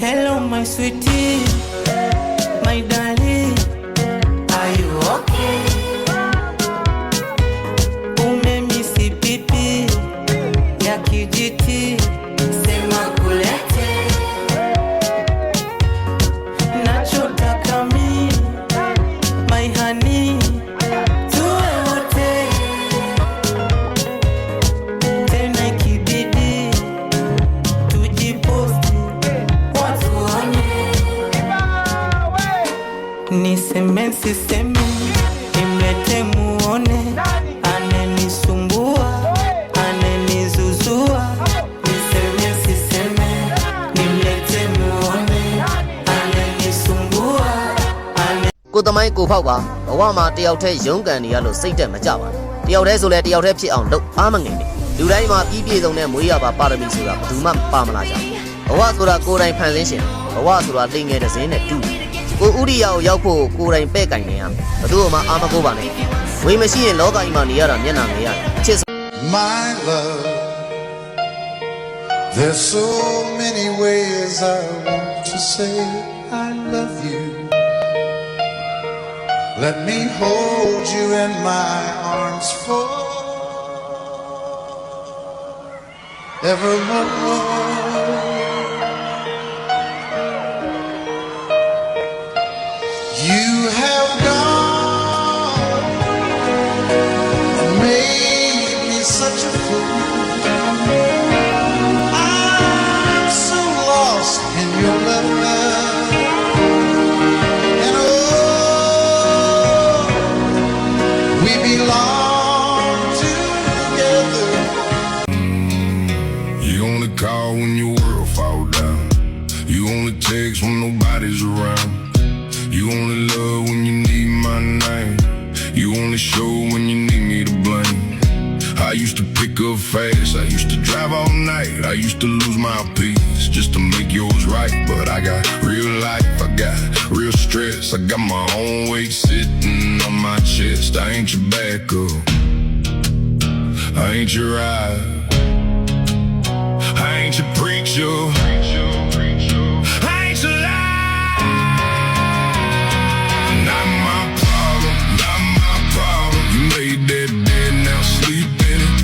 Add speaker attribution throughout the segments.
Speaker 1: Hello, my sweetie, my darling, are you okay? Umemisi pipi ya kijiti, sema kulete. Nachotaka mimi, my honey, tuwe wote. Tena ikibidi tujiposti watu waone. Niseme siseme, nimlete muone. Anenisumbua, anenizuzua. Niseme siseme, nimlete muone. Anenisumbua,
Speaker 2: Cô tao mấy cô phao bà, qua mà tiêu thế giống cái này là xây dựng mà chả bà. Tiêu thế rồi là tiêu thế phía ông đâu, mà nghe đi. Điều đấy mà bí trong này mới à bà para mình sửa, đủ mà pa mà lại. Qua rồi là cô đây phản ứng xem, qua rồi là linh nghe được gì này đủ. Cô uri yêu phụ cô đây bé cái này à, đủ mà ama cô bà này. Vì mà xin lỗi cái mà này là nhận năng này à.
Speaker 3: My love, there's so many ways I want to say I love you. Let me hold you in my arms forevermore. You have gone and made me such a fool. I'm so lost in your love, and oh, we belong together.
Speaker 4: You only call when your world fall down. You only text when nobody's around. You only love when you need my name. You only show when you need me to blame. I used to pick up fast, I used to drive all night. I used to lose my peace just to make yours right. But I got real life, I got real stress. I got my own weight sitting on my chest. I ain't your backup, I ain't your ride, I ain't your preacher, I ain't your lie. Not my problem, not my problem. You made that bed, now sleep in it.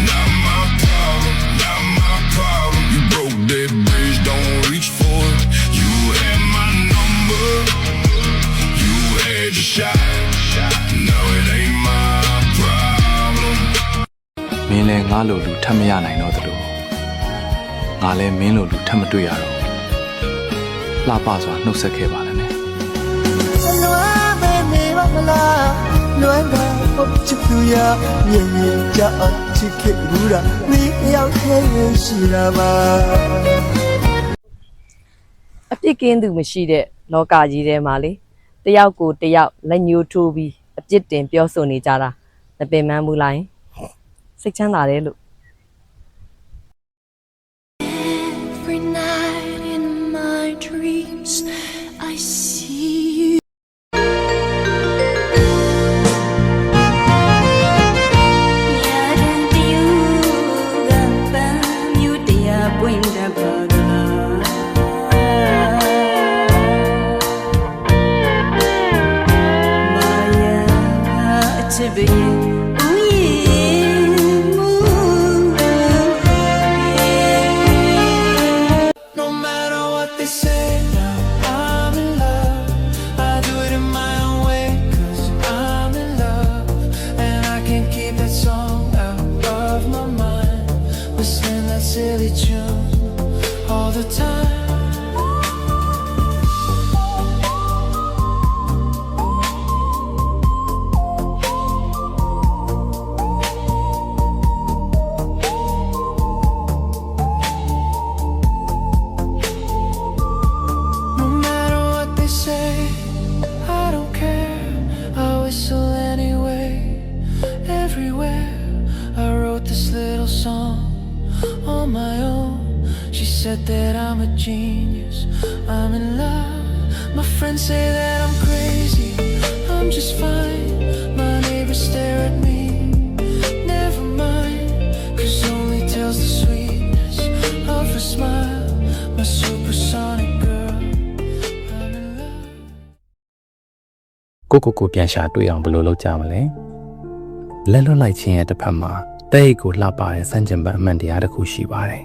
Speaker 4: Not my problem, not my problem. You broke that bridge, don't reach for it. You had my number, you had your shot. Now it ain't my problem.
Speaker 5: မင်းလဲငါလိုလူထပ်မရနိုင်တော့သလိုငါလဲမင်းလိုလူထပ်မတွေ့ရတော့လှပစွာနှုတ်ဆက်ခဲ့ပါလည်းနဲ့
Speaker 6: လွမ်းတာပေါ့ချစ်သူရမြင်မြင်ကြအောင်ချစ်ခဲ့ဘူးတာမင်းရောက်ခဲ့ရှိတာပါအပြစ်ကင်းသူမရှိတဲ့လောကကြီးထဲမှာလေတယောက်ကိုတယောက်လက်ညှိုးထိုးပြီးအပြစ်တင်ပြောဆိုနေကြတာမပင်ပန်းဘူးလားစိတ်ချမ်းသာတယ်လို့
Speaker 7: Every night in my dreams I see you.
Speaker 1: no matter what they say now, I'm in love. I do it in my own way, 'cause I'm in love. And I can't keep that song out of my mind. Listening that silly tune all the time. No matter what they say, I don't care. I whistle anyway. Everywhere I wrote this little song on my own. She said that I'm a genius, I'm in love. My friends say that I'm crazy, I'm just fine. My neighbors stare at me, never mind, 'cause only tells the sweetness of her smile. My supersonic
Speaker 5: ကိုပြန်ရှာတွေ့အောင်ဘယ်လိုလုပ်ကြမလဲလက်လွတ်လိုက်ခြင်းရဲ့တစ်ဖက်မှာတဲ့ကိုလှပတဲ့စံကျင်ဘတ်အမှန်တရားတစ်ခုရှိပါတယ်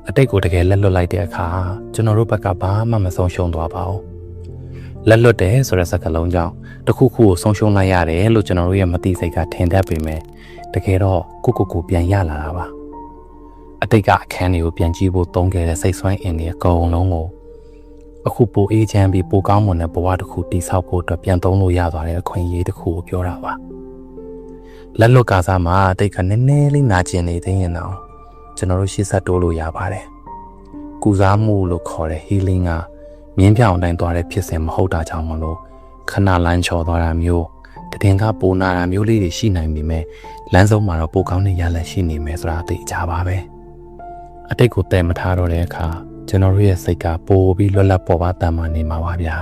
Speaker 5: အတိတ်ကိုတကယ်လက်လွတ်လိုက်တဲ့အခါကျွန်တော်တို့ဘက်ကဘာမှမဆုံးရှုံးသွားပါဘူးလက်လွတ်တယ်ဆိုတဲ့စကားလုံးကြောင့်တစ်ခုခုကိုဆုံးရှုံးလိုက်ရတယ်လို့ကျွန်တော်တို့ရဲ့မသိစိတ်ကထင်တတ်ပေမဲ့တကယ်တော့ကိုပြန်ရလာတာပါအတိတ်ကအခန်းတွေကိုပြန်ကြည့်ဖို့တုံးခဲ့တဲ့စိတ်ဆွမ်းအင်တွေအကုန်လုံးကိုအခုပိုအေးချမ်းပြီးပိုကောင်းမွန်တဲ့ဘဝတစ်ခုတည်ဆောက်ဖို့အတွက်ပြန်သုံးလို့ရသွားတဲ့အခွင့်အရေးတစ်ခုကိုပြောတာပါလက်လွတ်ကားစားမှာအတိတ်ကနည်းနည်းလေးနာကျင်နေသေးရင်တော့ကျွန်တော်တို့ရှေ့ဆက်တိုးလို့ရပါတယ်ကုစားမှုလို့ခေါ်တဲ့ healing ကမြင်းပြောင်တိုင်းသွားတဲ့ဖြစ်စဉ်မဟုတ်တာကြောင့်မလို့ခဏလန်းချော်သွားတာမျိုးတည်ငါပိုနာတာမျိုးလေးတွေရှိနိုင်ပေမဲ့လမ်းဆုံးမှာတော့ပိုကောင်းတဲ့ရလဒ်ရှိနေမယ်ဆိုတာသိကြပါပဲအတိတ်ကိုတည်မထားတော့တဲ့အခါကျွန်တော်တို့ရဲ့စိတ်ကပိုပြီးလွတ်လပ်ပေါ်ပါတမ်းမှနေမှာပါဗျာ